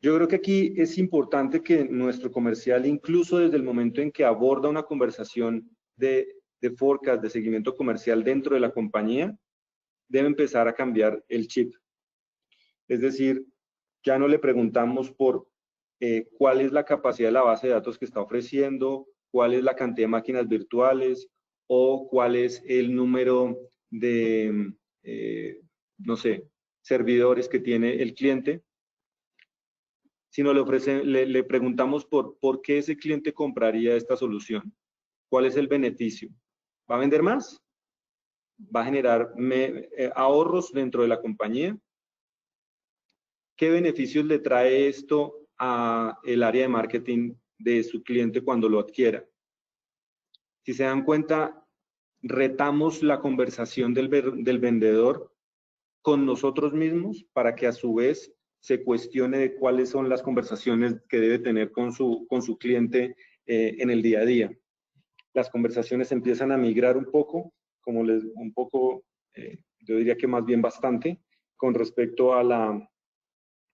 Yo creo que aquí es importante que nuestro comercial, incluso desde el momento en que aborda una conversación de forecast, de seguimiento comercial dentro de la compañía, debe empezar a cambiar el chip. Es decir, ya no le preguntamos por cuál es la capacidad de la base de datos que está ofreciendo, cuál es la cantidad de máquinas virtuales o cuál es el número de, no sé, servidores que tiene el cliente, sino le preguntamos por qué ese cliente compraría esta solución, cuál es el beneficio. ¿Va a vender más? ¿Va a generar ahorros dentro de la compañía? ¿Qué beneficios le trae esto a el área de marketing de su cliente cuando lo adquiera? Si se dan cuenta, retamos la conversación del vendedor con nosotros mismos para que a su vez se cuestione de cuáles son las conversaciones que debe tener con su cliente en el día a día. Las conversaciones empiezan a migrar un poco, yo diría que más bien bastante, con respecto a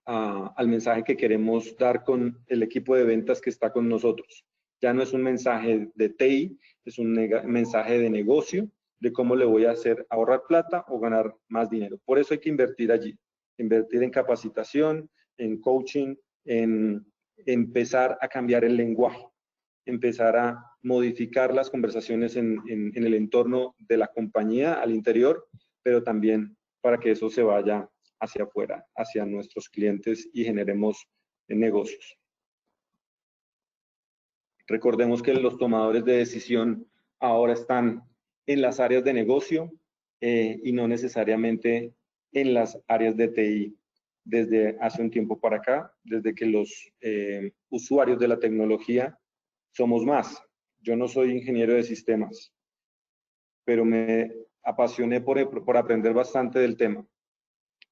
al mensaje que queremos dar con el equipo de ventas que está con nosotros. Ya no es un mensaje de TI, es un mensaje de negocio, de cómo le voy a hacer ahorrar plata o ganar más dinero. Por eso hay que invertir allí, invertir en capacitación, en coaching, en empezar a cambiar el lenguaje, empezar a modificar las conversaciones en el entorno de la compañía al interior, pero también para que eso se vaya hacia afuera, hacia nuestros clientes y generemos negocios. Recordemos que los tomadores de decisión ahora están en las áreas de negocio y no necesariamente en las áreas de TI. Desde hace un tiempo para acá, desde que los usuarios de la tecnología somos más. Yo no soy ingeniero de sistemas, pero me apasioné por aprender bastante del tema.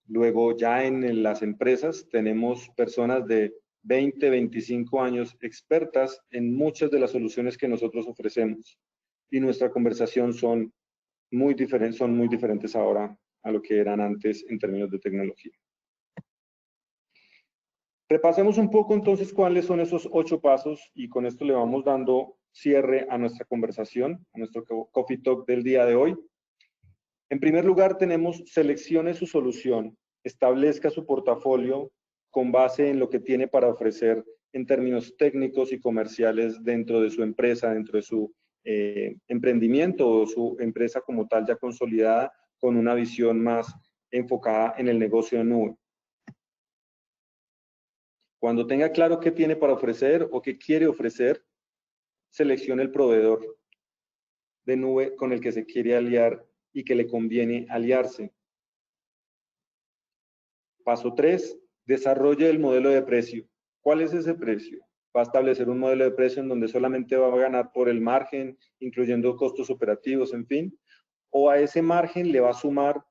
Luego ya en las empresas tenemos personas de 20, 25 años expertas en muchas de las soluciones que nosotros ofrecemos. Y nuestra conversación son muy diferentes ahora a lo que eran antes en términos de tecnología. Repasemos un poco entonces cuáles son esos 8 pasos y con esto le vamos dando cierre a nuestra conversación, a nuestro Coffee Talk del día de hoy. En primer lugar tenemos seleccione su solución, establezca su portafolio con base en lo que tiene para ofrecer en términos técnicos y comerciales dentro de su empresa, dentro de su emprendimiento o su empresa como tal ya consolidada con una visión más enfocada en el negocio de nube. Cuando tenga claro qué tiene para ofrecer o qué quiere ofrecer, seleccione el proveedor de nube con el que se quiere aliar y que le conviene aliarse. Paso 3, desarrolle el modelo de precio. ¿Cuál es ese precio? Va a establecer un modelo de precio en donde solamente va a ganar por el margen, incluyendo costos operativos, en fin, o a ese margen le va a sumar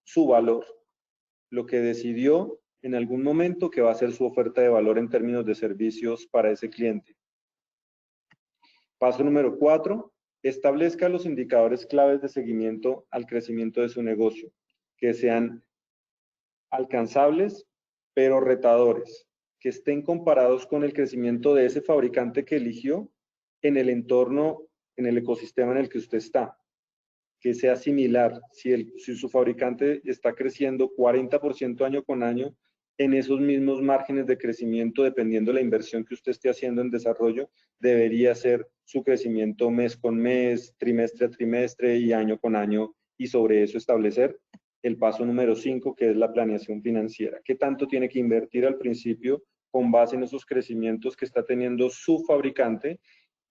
su valor, lo que decidió en algún momento que va a ser su oferta de valor en términos de servicios para ese cliente. Paso número 4, establezca los indicadores claves de seguimiento al crecimiento de su negocio, que sean alcanzables, pero retadores, que estén comparados con el crecimiento de ese fabricante que eligió en el entorno, en el ecosistema en el que usted está, que sea similar. Si su fabricante está creciendo 40% año con año, en esos mismos márgenes de crecimiento, dependiendo de la inversión que usted esté haciendo en desarrollo, debería ser su crecimiento mes con mes, trimestre a trimestre y año con año, y sobre eso establecer el paso número 5, que es la planeación financiera. ¿Qué tanto tiene que invertir al principio con base en esos crecimientos que está teniendo su fabricante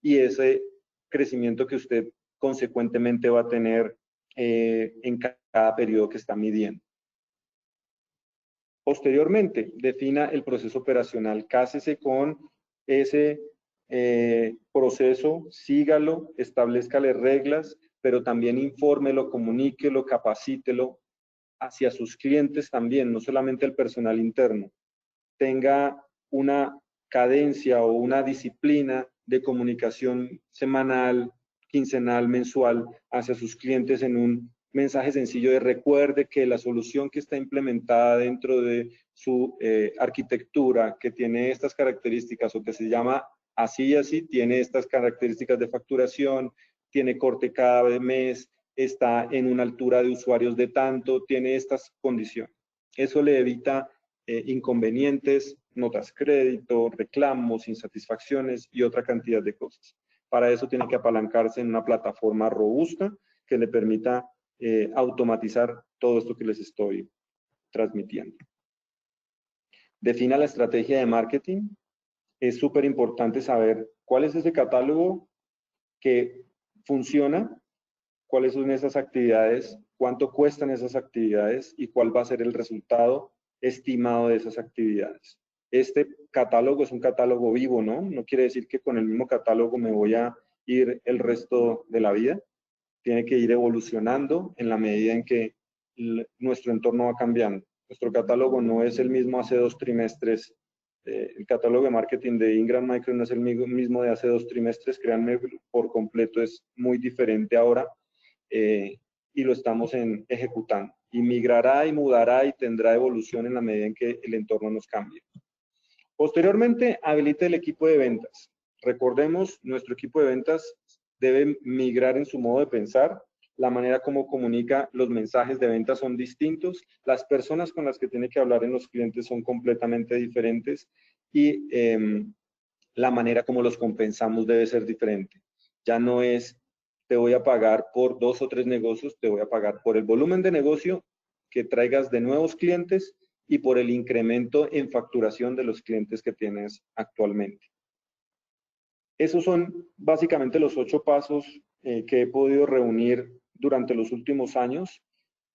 y ese crecimiento que usted consecuentemente va a tener en cada periodo que está midiendo. Posteriormente, defina el proceso operacional, cásese con ese proceso, sígalo, establezcale reglas, pero también infórmelo, comuníquelo, capacítelo hacia sus clientes también, no solamente el personal interno. Tenga una cadencia o una disciplina de comunicación semanal, quincenal, mensual hacia sus clientes en un mensaje sencillo de recuerde que la solución que está implementada dentro de su arquitectura, que tiene estas características o que se llama así y así, tiene estas características de facturación, tiene corte cada mes, está en una altura de usuarios de tanto, tiene estas condiciones. Eso le evita inconvenientes, notas crédito, reclamos, insatisfacciones y otra cantidad de cosas. Para eso tiene que apalancarse en una plataforma robusta que le permita automatizar todo esto que les estoy transmitiendo. Defina la estrategia de marketing. Es súper importante saber cuál es ese catálogo que funciona, cuáles son esas actividades, cuánto cuestan esas actividades y cuál va a ser el resultado estimado de esas actividades. Este catálogo es un catálogo vivo, ¿no? No quiere decir que con el mismo catálogo me voy a ir el resto de la vida. Tiene que ir evolucionando en la medida en que nuestro entorno va cambiando. Nuestro catálogo no es el mismo hace 2 trimestres. El catálogo de marketing de Ingram Micro no es el mismo de hace 2 trimestres. Créanme, por completo es muy diferente ahora y lo estamos ejecutando. Y migrará y mudará y tendrá evolución en la medida en que el entorno nos cambie. Posteriormente, habilite el equipo de ventas. Recordemos, nuestro equipo de ventas debe migrar en su modo de pensar. La manera como comunica los mensajes de ventas son distintos. Las personas con las que tiene que hablar en los clientes son completamente diferentes y la manera como los compensamos debe ser diferente. Ya no es te voy a pagar por 2 o 3 negocios, te voy a pagar por el volumen de negocio que traigas de nuevos clientes y por el incremento en facturación de los clientes que tienes actualmente. Esos son básicamente los 8 pasos que he podido reunir durante los últimos años.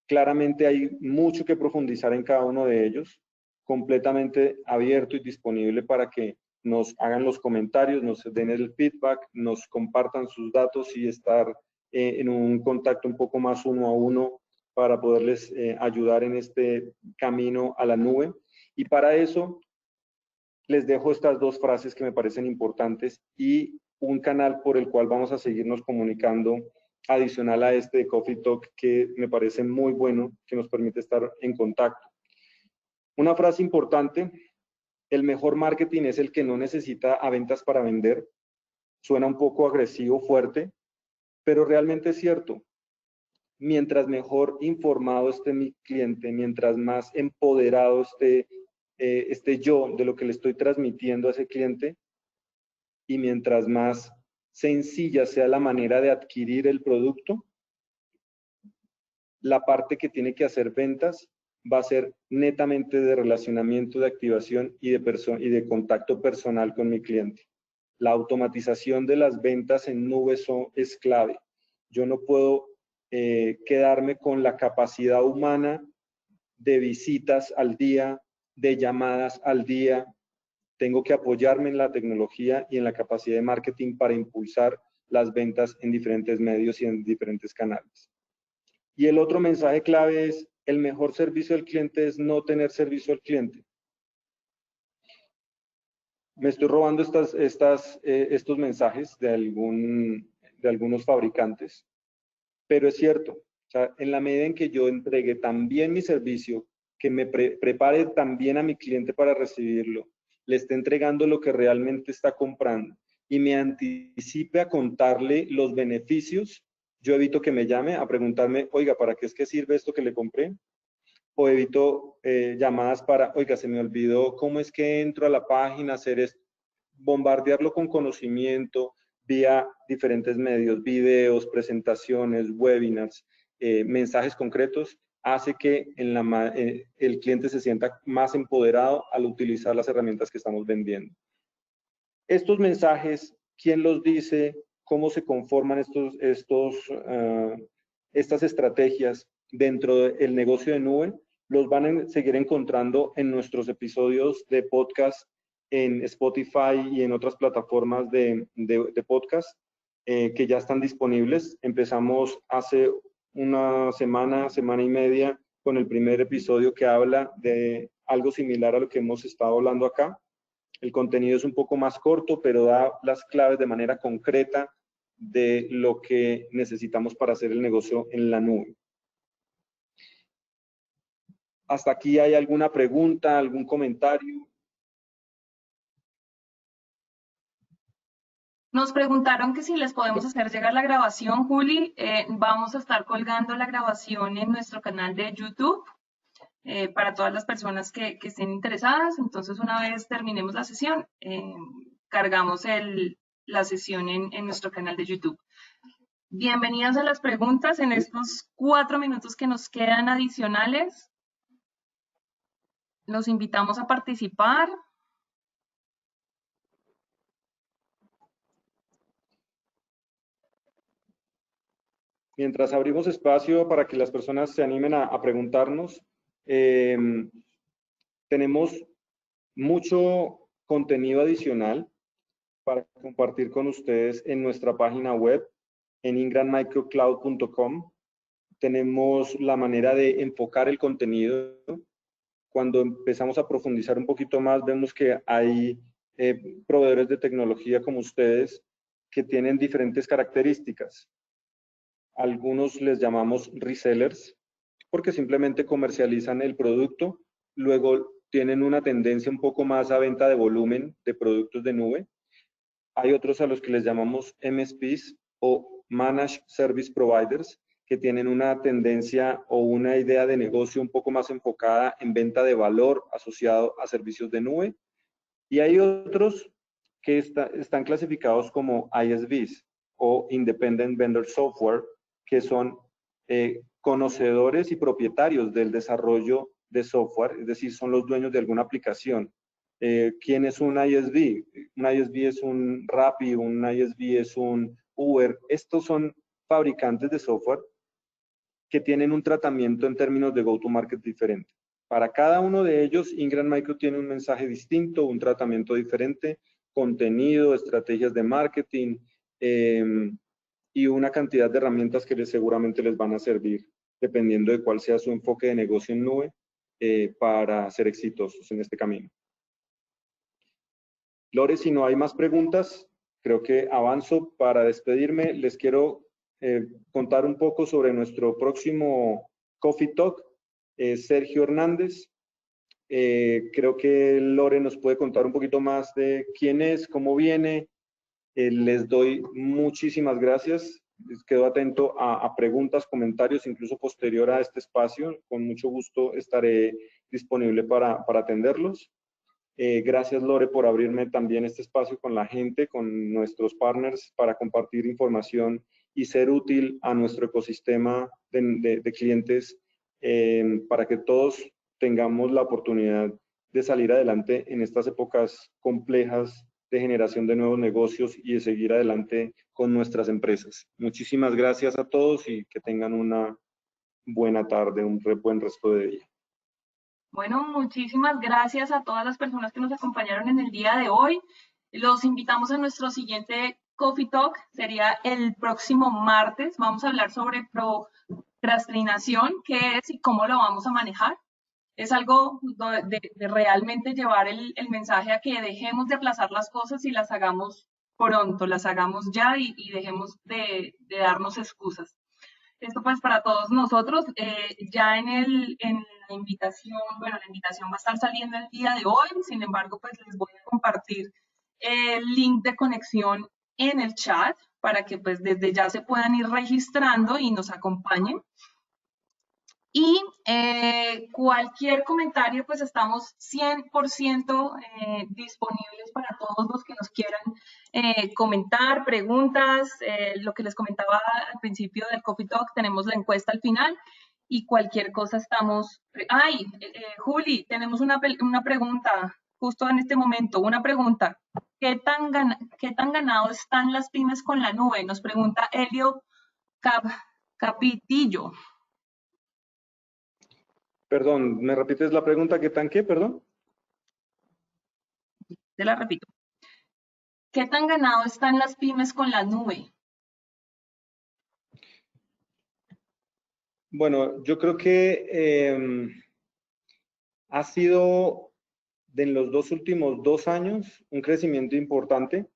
Claramente hay mucho que profundizar en cada uno de ellos, completamente abierto y disponible para que nos hagan los comentarios, nos den el feedback, nos compartan sus datos y estar en un contacto un poco más uno a uno para poderles ayudar en este camino a la nube. Y para eso les dejo estas 2 frases que me parecen importantes y un canal por el cual vamos a seguirnos comunicando adicional a este de Coffee Talk que me parece muy bueno, que nos permite estar en contacto. Una frase importante: el mejor marketing es el que no necesita a ventas para vender. Suena un poco agresivo, fuerte, pero realmente es cierto. Mientras mejor informado esté mi cliente, mientras más empoderado esté yo de lo que le estoy transmitiendo a ese cliente y mientras más sencilla sea la manera de adquirir el producto, la parte que tiene que hacer ventas va a ser netamente de relacionamiento, de activación y de contacto personal con mi cliente. La automatización de las ventas en nube es clave. Yo no puedo quedarme con la capacidad humana de visitas al día, de llamadas al día. Tengo que apoyarme en la tecnología y en la capacidad de marketing para impulsar las ventas en diferentes medios y en diferentes canales. Y el otro mensaje clave es: el mejor servicio al cliente es no tener servicio al cliente. Me estoy robando estos mensajes de algunos fabricantes, pero es cierto. O sea, en la medida en que yo entregue también mi servicio, que me prepare también a mi cliente para recibirlo, le esté entregando lo que realmente está comprando y me anticipe a contarle los beneficios, yo evito que me llame a preguntarme, oiga, ¿para qué es que sirve esto que le compré? O evito llamadas para, oiga, se me olvidó cómo es que entro a la página, hacer esto. Bombardearlo con conocimiento vía diferentes medios, videos, presentaciones, webinars, mensajes concretos, hace que el cliente se sienta más empoderado al utilizar las herramientas que estamos vendiendo. Estos mensajes, ¿quién los dice? ¿Cómo se conforman estas estrategias dentro del negocio de nube? Los van a seguir encontrando en nuestros episodios de podcast en Spotify y en otras plataformas de podcast que ya están disponibles. Empezamos hace una semana y media con el primer episodio que habla de algo similar a lo que hemos estado hablando acá. El contenido es un poco más corto, pero da las claves de manera concreta de lo que necesitamos para hacer el negocio en la nube. ¿Hasta aquí hay alguna pregunta, algún comentario? Nos preguntaron que si les podemos hacer llegar la grabación, Juli. Vamos a estar colgando la grabación en nuestro canal de YouTube para todas las personas que estén interesadas. Entonces, una vez terminemos la sesión, cargamos la sesión en nuestro canal de YouTube. Bienvenidas a las preguntas en estos 4 minutos que nos quedan adicionales. Los invitamos a participar. Mientras abrimos espacio para que las personas se animen a preguntarnos, tenemos mucho contenido adicional para compartir con ustedes en nuestra página web, en ingrammicrocloud.com. Tenemos la manera de enfocar el contenido. Cuando empezamos a profundizar un poquito más, vemos que hay proveedores de tecnología como ustedes que tienen diferentes características. Algunos les llamamos resellers porque simplemente comercializan el producto, luego tienen una tendencia un poco más a venta de volumen de productos de nube. Hay otros a los que les llamamos MSPs o Managed Service Providers, que tienen una tendencia o una idea de negocio un poco más enfocada en venta de valor asociado a servicios de nube. Y hay otros que están clasificados como ISVs o Independent Vendor Software, que son conocedores y propietarios del desarrollo de software, es decir, son los dueños de alguna aplicación. ¿Quién es un ISV? Un ISV es un Rappi, un ISV es un Uber. Estos son fabricantes de software que tienen un tratamiento en términos de go-to-market diferente. Para cada uno de ellos, Ingram Micro tiene un mensaje distinto, un tratamiento diferente, contenido, estrategias de marketing y una cantidad de herramientas que seguramente les van a servir, dependiendo de cuál sea su enfoque de negocio en nube, para ser exitosos en este camino. Lore, si no hay más preguntas, creo que avanzo para despedirme. Les quiero contar un poco sobre nuestro próximo Coffee Talk. Sergio Hernández. Creo que Lore nos puede contar un poquito más de quién es, cómo viene. Les doy muchísimas gracias. Les quedo atento a preguntas, comentarios, incluso posterior a este espacio. Con mucho gusto estaré disponible para atenderlos. Gracias, Lore, por abrirme también este espacio con la gente, con nuestros partners, para compartir información y ser útil a nuestro ecosistema de clientes, para que todos tengamos la oportunidad de salir adelante en estas épocas complejas de generación de nuevos negocios y de seguir adelante con nuestras empresas. Muchísimas gracias a todos y que tengan una buena tarde, un buen resto de día. Bueno, muchísimas gracias a todas las personas que nos acompañaron en el día de hoy. Los invitamos a nuestro siguiente Coffee Talk, sería el próximo martes. Vamos a hablar sobre procrastinación, qué es y cómo lo vamos a manejar. Es algo de realmente llevar el mensaje a que dejemos de aplazar las cosas y las hagamos pronto, las hagamos ya y dejemos de darnos excusas. Esto pues para todos nosotros, ya en la invitación, bueno, la invitación va a estar saliendo el día de hoy, sin embargo, pues les voy a compartir el link de conexión en el chat para que pues desde ya se puedan ir registrando y nos acompañen. Y cualquier comentario, pues estamos 100% disponibles para todos los que nos quieran comentar, preguntas. Lo que les comentaba al principio del Coffee Talk, tenemos la encuesta al final. y cualquier cosa estamos... ¡Ay! Juli, tenemos una pregunta justo en este momento, una pregunta. ¿Qué tan ganado están las pymes con la nube? Nos pregunta Elio Capitillo. Perdón, ¿me repites la pregunta? ¿Qué tan qué, perdón? Te la repito. ¿Qué tan ganado están las pymes con la nube? Bueno, yo creo que ha sido en los dos últimos 2 años un crecimiento importante.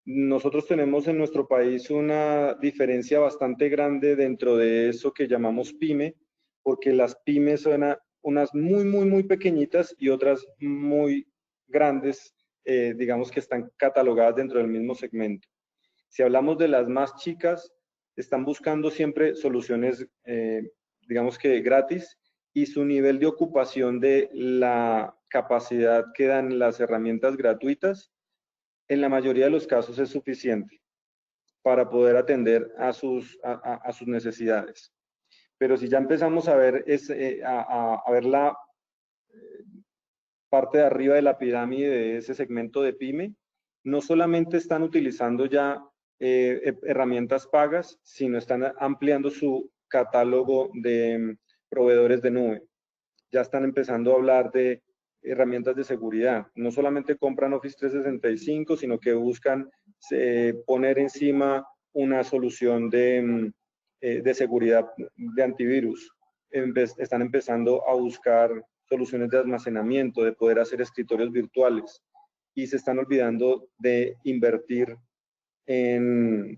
Nosotros tenemos en nuestro país una diferencia bastante grande dentro de eso que llamamos pyme, porque las pymes son unas muy, muy, muy pequeñitas y otras muy grandes, digamos que están catalogadas dentro del mismo segmento. Si hablamos de las más chicas, están buscando siempre soluciones, digamos que gratis, y su nivel de ocupación de la capacidad que dan las herramientas gratuitas, en la mayoría de los casos es suficiente para poder atender a sus necesidades. Pero si ya empezamos a ver, a ver la parte de arriba de la pirámide de ese segmento de pyme, no solamente están utilizando ya herramientas pagas, sino están ampliando su catálogo de proveedores de nube. Ya están empezando a hablar de herramientas de seguridad. No solamente compran Office 365, sino que buscan poner encima una solución de seguridad de antivirus. Están empezando a buscar soluciones de almacenamiento, de poder hacer escritorios virtuales, y se están olvidando de invertir en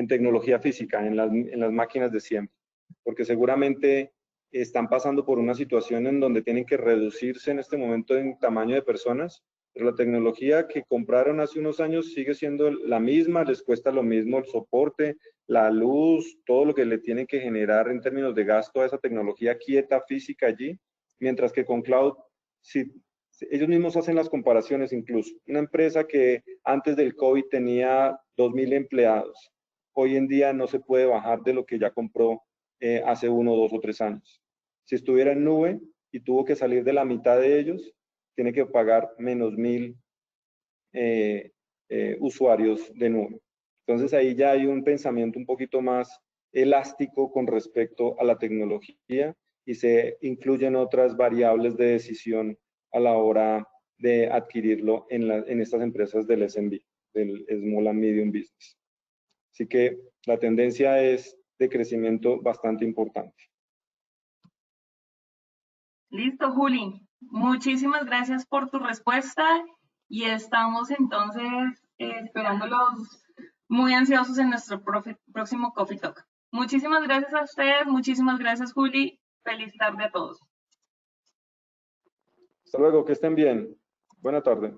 tecnología física, en las máquinas de siempre, porque seguramente están pasando por una situación en donde tienen que reducirse en este momento en tamaño de personas, pero la tecnología que compraron hace unos años sigue siendo la misma, les cuesta lo mismo el soporte, la luz, todo lo que le tienen que generar en términos de gasto a esa tecnología quieta, física allí, mientras que con cloud, si ellos mismos hacen las comparaciones incluso. Una empresa que antes del COVID tenía 2,000 empleados, hoy en día no se puede bajar de lo que ya compró hace 1, 2 o 3 años. Si estuviera en nube y tuvo que salir de la mitad de ellos, tiene que pagar menos 1,000 usuarios de nube. Entonces ahí ya hay un pensamiento un poquito más elástico con respecto a la tecnología y se incluyen otras variables de decisión a la hora de adquirirlo en estas empresas del SMB, del Small and Medium Business. Así que la tendencia es de crecimiento bastante importante. Listo, Juli. Muchísimas gracias por tu respuesta y estamos entonces esperándolos muy ansiosos en nuestro próximo Coffee Talk. Muchísimas gracias a ustedes, muchísimas gracias, Juli. Feliz tarde a todos. Hasta luego, que estén bien. Buena tarde.